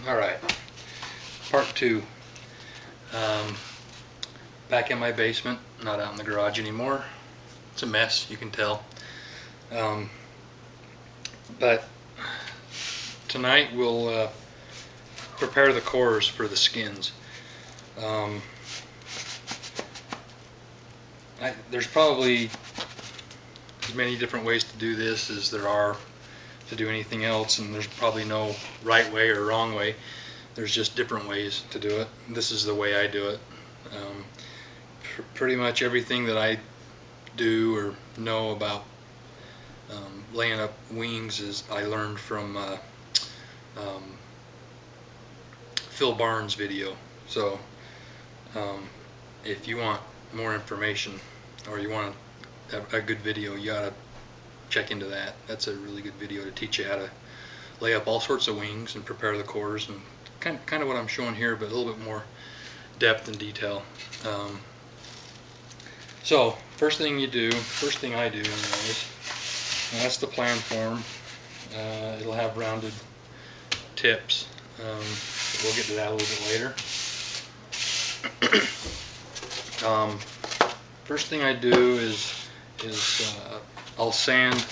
Alright, part 2. Back in my basement, not out in the garage anymore. It's a mess, you can tell. But tonight we'll prepare the cores for the skins. There's probably as many different ways to do this as there are to do anything else, and there's probably no right way or wrong way. There's just different ways to do it. This is the way I do it. Pretty much everything that I do or know about laying up wings is I learned from Phil Barnes' video. So if you want more information or you want a good video, you gotta check into that. That's a really good video to teach you how to lay up all sorts of wings and prepare the cores, and kind of what I'm showing here, but a little bit more depth and detail. So first thing I do anyways, and that's the plan form. It'll have rounded tips. We'll get to that a little bit later. First thing I do is I'll sand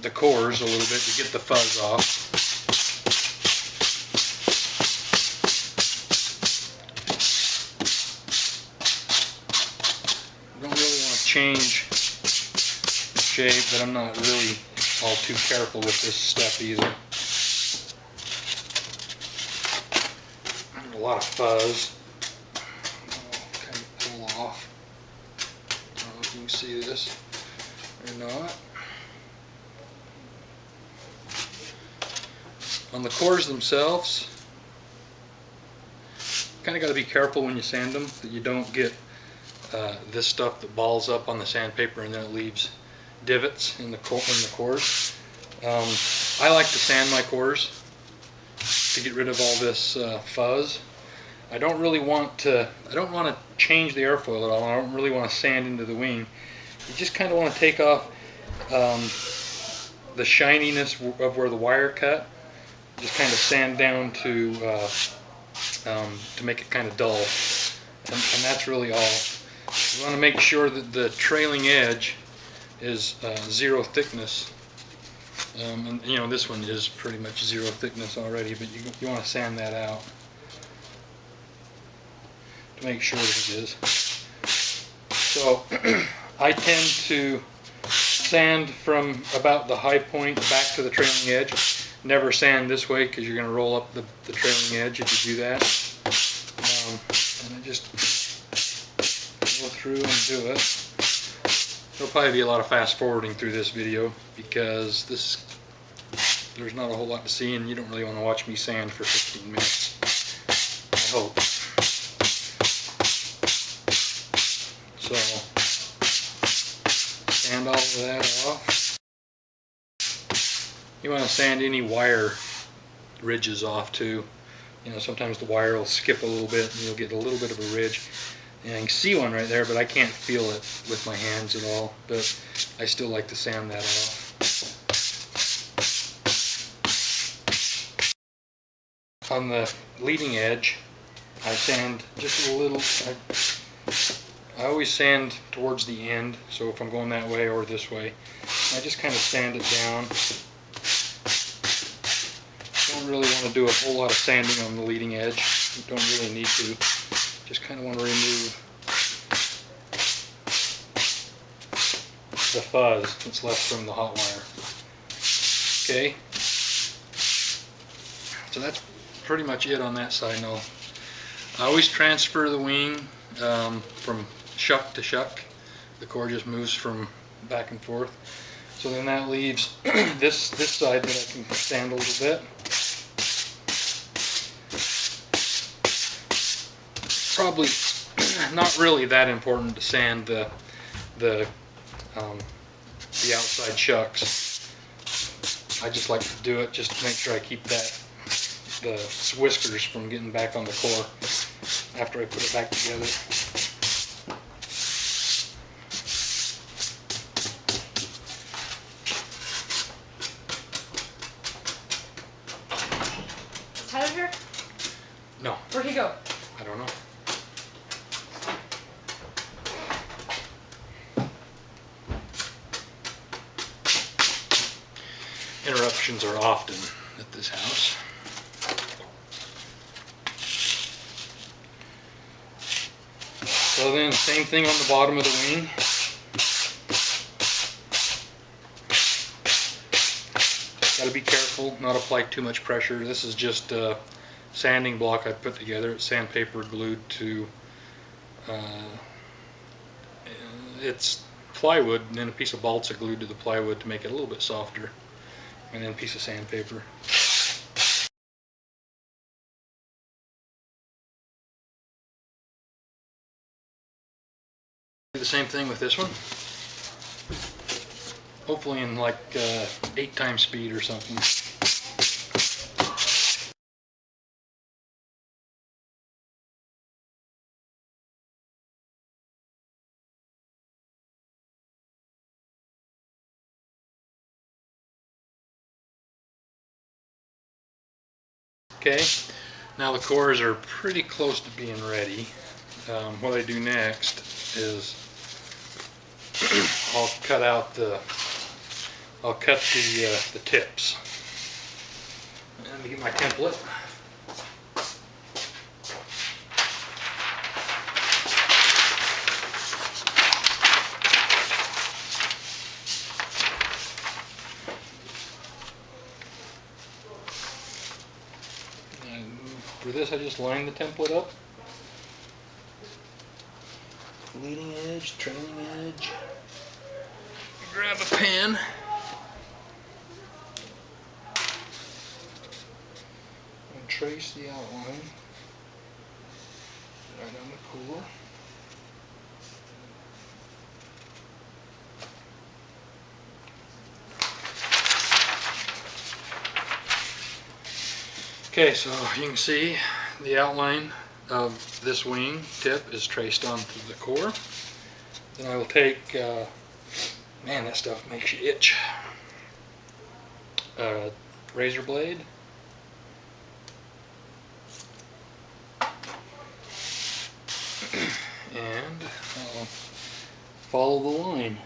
the cores a little bit to get the fuzz off. I don't really want to change the shape, but I'm not really all too careful with this step either. A lot of fuzz. Kind of pull off. I don't know if you can see this or not. On the cores themselves, kind of got to be careful when you sand them that you don't get this stuff that balls up on the sandpaper and then it leaves divots in the cores. I like to sand my cores to get rid of all this fuzz. I don't want to change the airfoil at all. I don't really want to sand into the wing. You just kind of want to take off the shininess of where the wire cut. Just kind of sand down to make it kind of dull, and that's really all. You want to make sure that the trailing edge is 0 thickness. And you know, this one is pretty much 0 thickness already, but you want to sand that out to make sure that it is. So I tend to sand from about the high point back to the trailing edge. Never sand this way because you're going to roll up the trailing edge if you do that. And I just go through and do it. There'll probably be a lot of fast forwarding through this video because there's not a whole lot to see, and you don't really want to watch me sand for 15 minutes. I hope. So, sand all of that off. You want to sand any wire ridges off too. You know, sometimes the wire will skip a little bit and you'll get a little bit of a ridge. And I can see one right there, but I can't feel it with my hands at all. But I still like to sand that off. On the leading edge, I sand just a little. I always sand towards the end, so if I'm going that way or this way, I just kind of sand it down. Don't really want to do a whole lot of sanding on the leading edge. You don't really need to. Just kind of want to remove the fuzz that's left from the hot wire. Okay, so that's pretty much it on that side. Now, I always transfer the wing from shuck to shuck. The core just moves from back and forth. So then that leaves this side that I can sand a little bit. Probably not really that important to sand the outside shucks. I just like to do it just to make sure I keep the whiskers from getting back on the core after I put it back together. No. Where'd he go? I don't know. Interruptions are often at this house. So then, same thing on the bottom of the wing. Got to be careful, not apply too much pressure. This is just a sanding block I put together. It's sandpaper glued to, it's plywood, and then a piece of balsa glued to the plywood to make it a little bit softer, and then a piece of sandpaper. Do the same thing with this one. Hopefully in like 8 times speed or something. Okay, now the cores are pretty close to being ready. What I do next is I'll cut the tips. Let me get my template. For this, I just line the template up. Leading edge, trailing edge. Grab a pen. And trace the outline right on the core. Okay, so you can see the outline of this wing tip is traced onto the core. Then I will take, man, that stuff makes you itch. Razor blade. And I'll follow the line.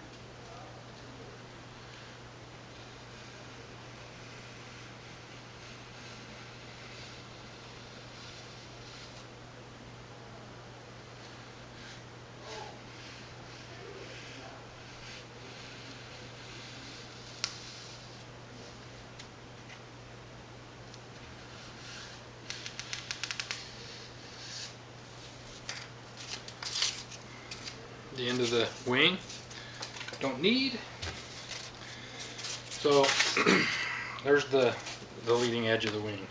The end of the wing, don't need. So there's the leading edge of the wing.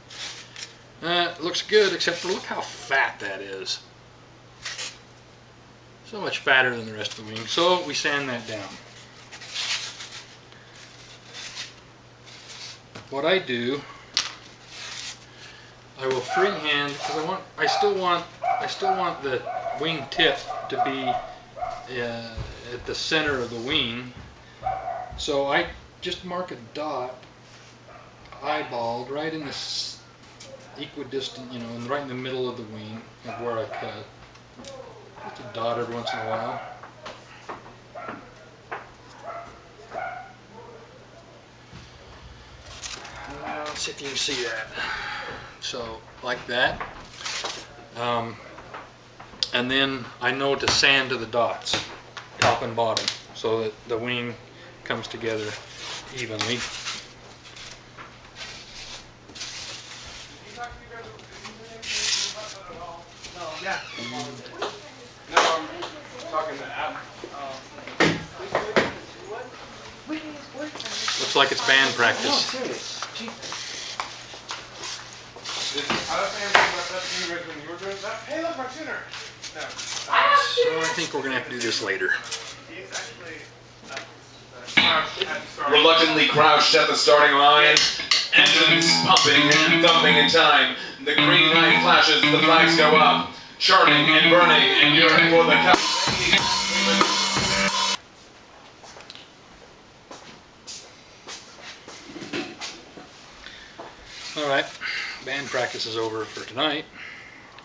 Looks good, except for look how fat that is. So much fatter than the rest of the wing. So we sand that down. What I do, I will freehand, because I still want the wing tip to be at the center of the wing. So I just mark a dot, eyeballed, right in this equidistant, right in the middle of the wing of where I cut. Just a dot every once in a while. Let's see if you can see that. So, like that. And then I know to sand to the dots, top and bottom, so that the wing comes together evenly. Yeah. No, I'm talking to Adam. Looks like it's band practice. No, serious. I was saying about that to you guys when you were doing that. Hey, look, my tuner. No. So I think we're going to have to do this later. Reluctantly crouched at the starting line, engines pumping and thumping in time. The green light flashes, the flags go up, churning and burning, and you're for the cup. All right, band practice is over for tonight.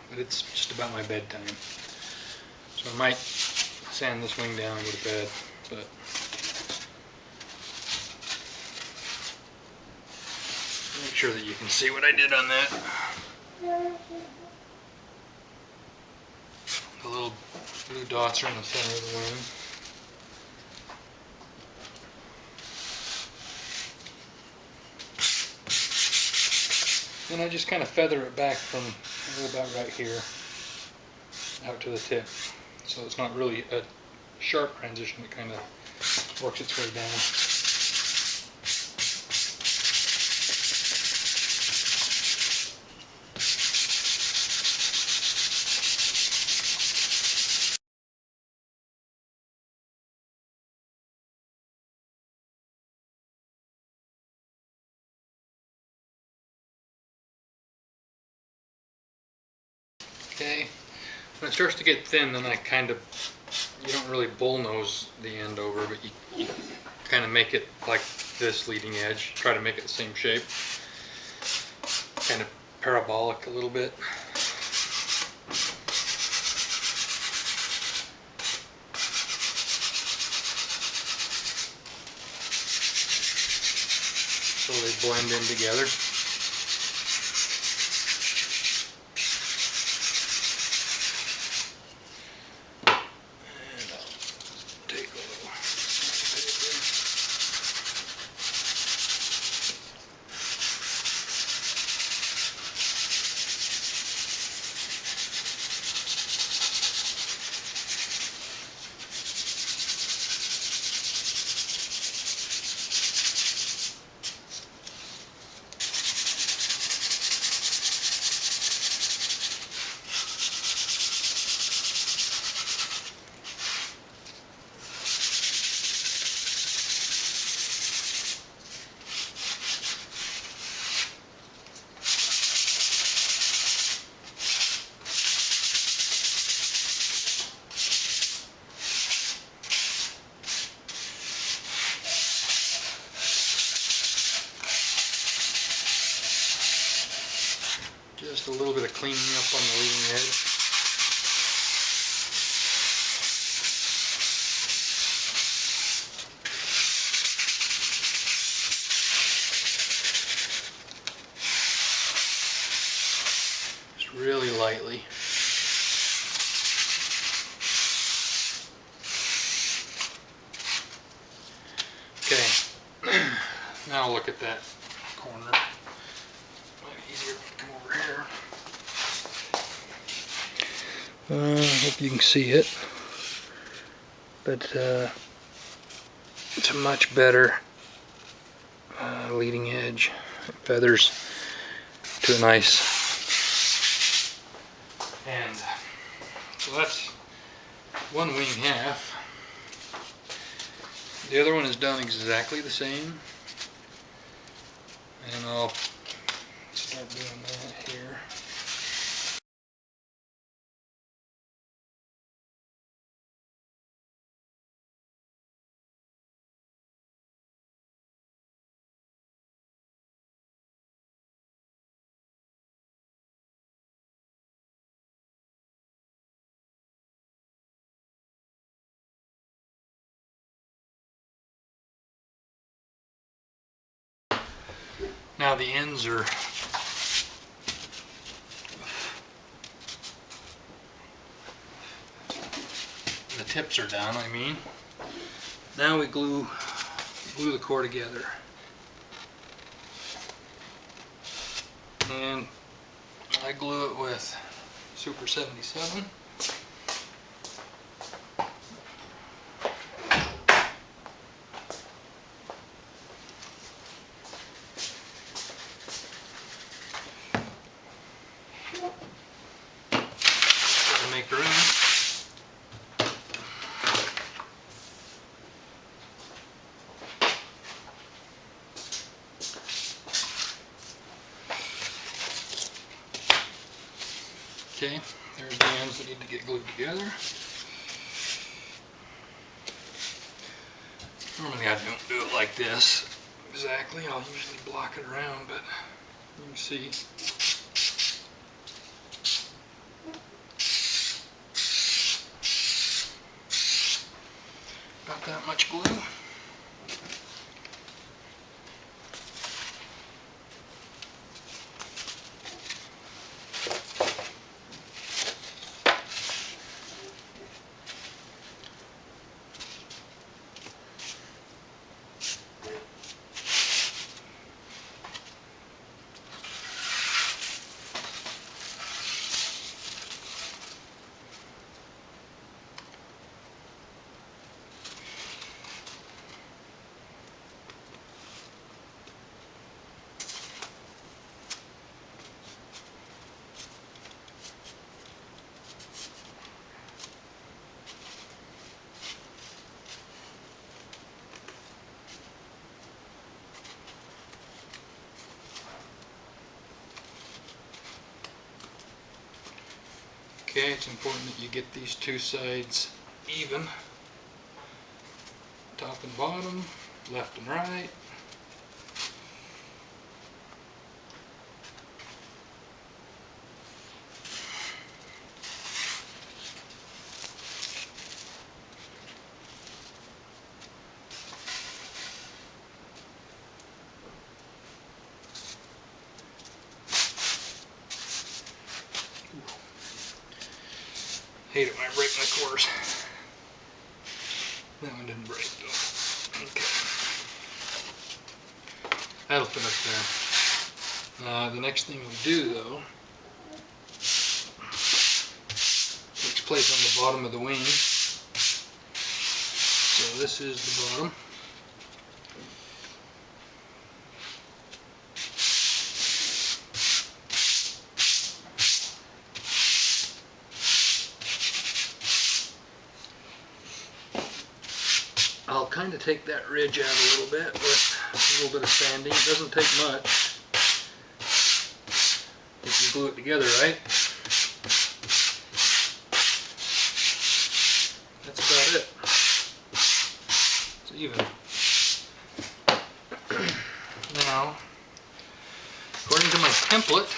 but it's just about my bedtime. So I might sand this wing down and go to bed, but make sure that you can see what I did on that. The little blue dots are in the center of the wing. Then I just kind of feather it back from about right here out to the tip. So it's not really a sharp transition, it kind of works its way down. Okay, when it starts to get thin, then I kind of, you don't really bullnose the end over, but you kind of make it like this leading edge, try to make it the same shape, kind of parabolic a little bit. So they blend in together. Just a little bit of cleaning up on the leading edge. Just really lightly. Okay, now look at that corner. Easier to come over here. Hope you can see it, but it's a much better leading edge. It feathers to a nice end. So that's one wing half. The other one is done exactly the same, and I'll start doing that here. Now the ends are the tips are down, I mean. Now we glue the core together. And I glue it with Super 77. Make room. Okay, there's the ends that need to get glued together. Normally I don't do it like this exactly. I'll usually block it around, but you can see. Okay, it's important that you get these two sides even. Top and bottom, left and right. Hate it when I break my quarters. That one didn't break though. Okay. That'll fit up there. The next thing we do though takes place on the bottom of the wing. So this is the bottom. I'll kind of take that ridge out a little bit with a little bit of sanding. It doesn't take much if you glue it together right. That's about it. It's even. Now, according to my template,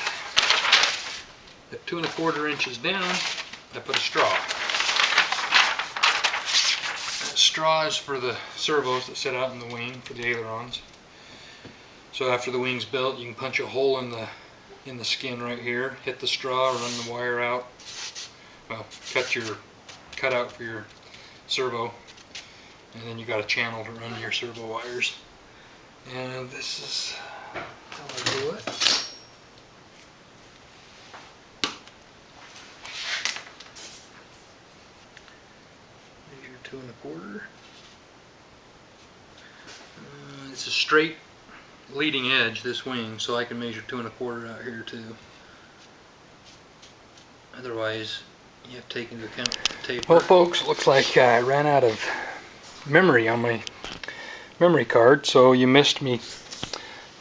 at 2 1/4 inches down, I put a straw. Straw is for the servos that sit out in the wing for the ailerons. So after the wing's built, you can punch a hole in the skin right here, hit the straw, run the wire out. Well, cut out for your servo, and then you got a channel to run your servo wires. And this is how I do it. Measure 2 1/4. It's a straight leading edge, this wing, so I can measure 2 1/4 out here too. Otherwise, you have to take into account the taper. Well, folks, looks like I ran out of memory on my memory card, so you missed me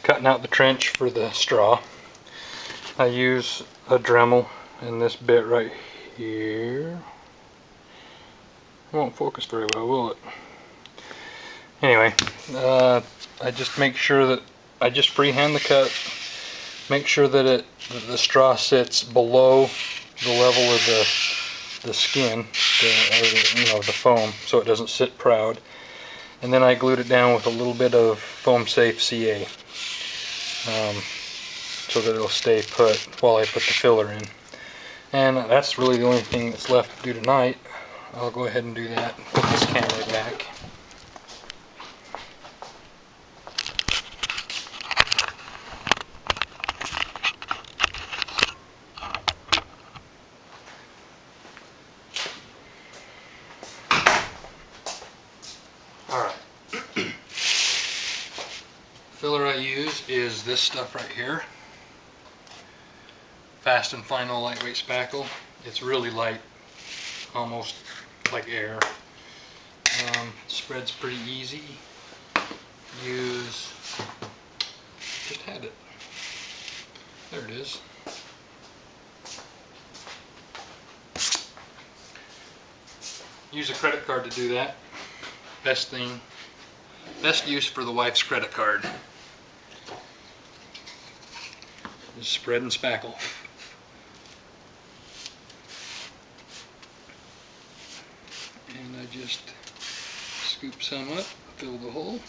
cutting out the trench for the straw. I use a Dremel and this bit right here. It won't focus very well, will it? Anyway, I just make sure that I just freehand the cut. Make sure that the straw sits below the level of the skin, the foam, so it doesn't sit proud. And then I glued it down with a little bit of foam safe CA, so that it'll stay put while I put the filler in. And that's really the only thing that's left to do tonight. I'll go ahead and do that. Put this camera back. Alright. Filler I use is this stuff right here. Fast and Final lightweight spackle. It's really light, almost like air. Spreads pretty easy. Just had it. There it is. Use a credit card to do that. Best use for the wife's credit card. Just spread and spackle. And I just scoop some up, fill the hole.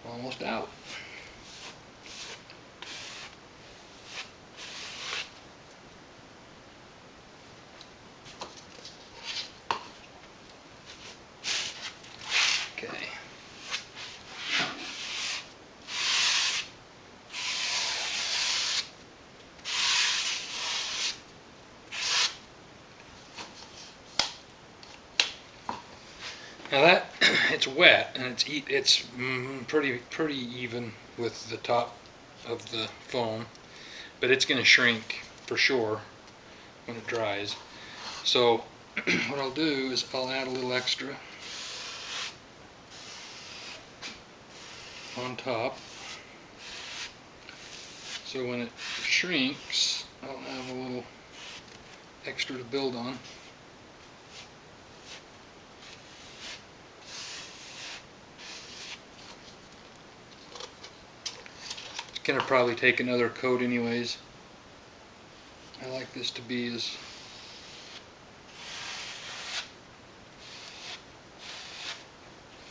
Almost out. Okay. Now that it's wet and it's pretty even with the top of the foam, but it's going to shrink for sure when it dries. So what I'll do is I'll add a little extra on top. So when it shrinks, I'll have a little extra to build on. It's gonna probably take another coat anyways. I like this to be as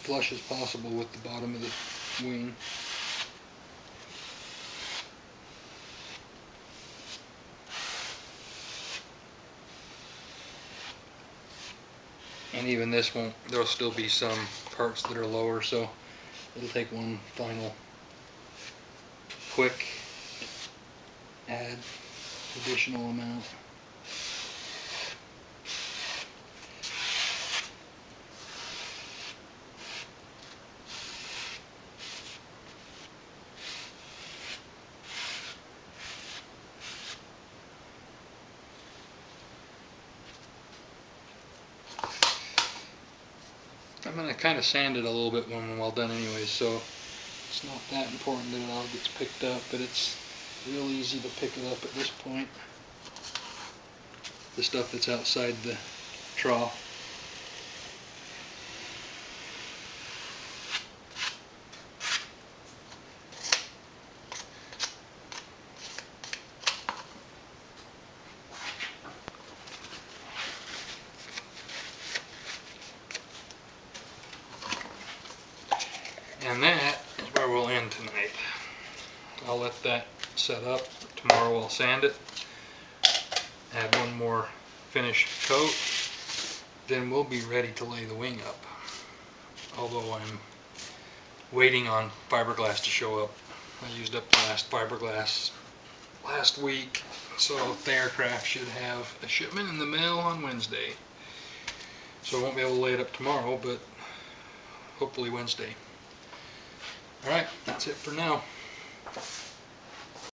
flush as possible with the bottom of the wing. And even this won't, there'll still be some parts that are lower, so it'll take one final quick add additional amount. I'm going to kind of sand it a little bit when we're all done anyway, so it's not that important that it all gets picked up, but it's real easy to pick it up at this point. The stuff that's outside the trough. And that is where we'll end tonight. I'll let that set up. Tomorrow I'll sand it, add one more finished coat, then we'll be ready to lay the wing up. Although I'm waiting on fiberglass to show up. I used up the last fiberglass last week, so the aircraft should have a shipment in the mail on Wednesday. So I won't be able to lay it up tomorrow, but hopefully Wednesday. Alright, that's it for now.